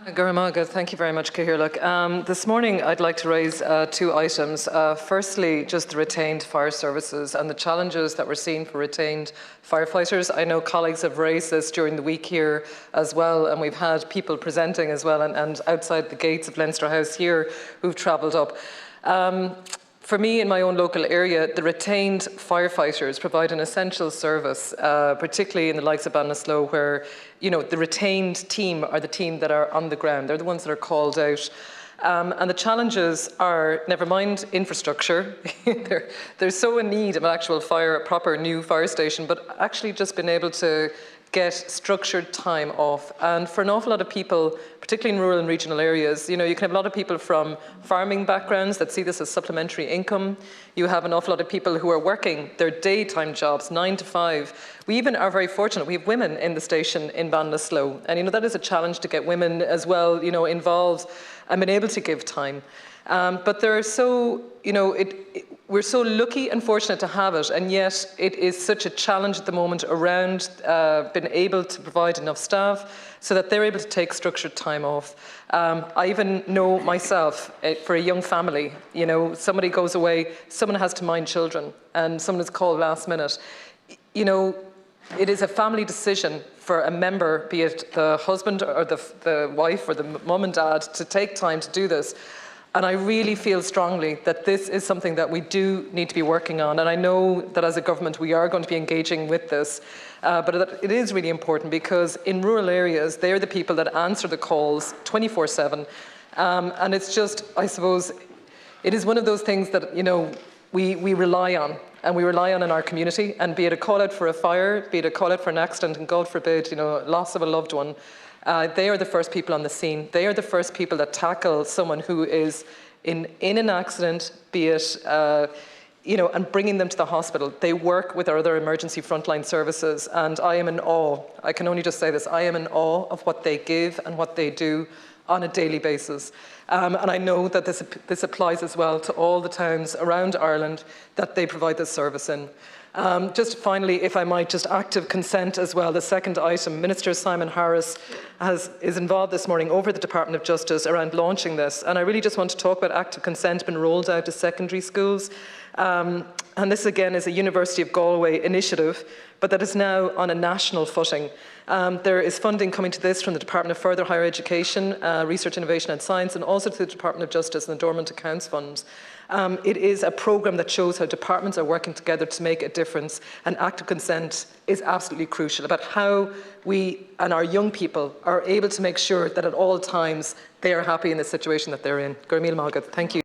Guramaga, thank you very much, Cahirlock. This morning I'd like to raise two items. Firstly, just the retained fire services and the challenges that we're seeing for retained firefighters. I know colleagues have raised this during the week here as well, and we've had people presenting as well and outside the gates of Leinster House here who've travelled up. For me, in my own local area, the retained firefighters provide an essential service, particularly in the likes of Ballinasloe, where the retained team are the team that are on the ground. They're the ones that are called out. And the challenges are, never mind infrastructure, they're so in need of an actual a proper new fire station, but actually just been able to get structured time off. And for an awful lot of people, particularly in rural and regional areas, you can have a lot of people from farming backgrounds that see this as supplementary income. You have an awful lot of people who are working their daytime jobs, 9 to 5. We even are very fortunate. We have women in the station in Ballinasloe. And that is a challenge to get women as well, involved and been able to give time. But there are so, we're so lucky and fortunate to have it, and yet it is such a challenge at the moment around being able to provide enough staff so that they're able to take structured time off. I even know myself, for a young family, somebody goes away, someone has to mind children, and someone is called last minute. It is a family decision for a member, be it the husband or the wife or the mum and dad, to take time to do this. And I really feel strongly that this is something that we do need to be working on. And I know that as a government we are going to be engaging with this. But it is really important because in rural areas, they're the people that answer the calls 24/7. And it's just, I suppose, it is one of those things that, we rely on. And we rely on in our community. And be it a call out for a fire, be it a call out for an accident, and God forbid, loss of a loved one, they are the first people on the scene. They are the first people that tackle someone who is in an accident, be it, and bringing them to the hospital. They work with our other emergency frontline services, and I am in awe. I can only just say this. I am in awe of what they give and what they do on a daily basis. And I know that this applies as well to all the towns around Ireland that they provide this service in. Just finally, if I might, just active consent as well. The second item, Minister Simon Harris is involved this morning over the Department of Justice around launching this. And I really just want to talk about active consent being rolled out to secondary schools. And this again is a University of Galway initiative, but that is now on a national footing. There is funding coming to this from the Department of Further Higher Education, Research, Innovation and Science, and also to the Department of Justice and the Dormant Accounts Funds. It is a programme that shows how departments are working together to make a difference, and active consent is absolutely crucial about how we and our young people are able to make sure that at all times they are happy in the situation that they're in. Thank you.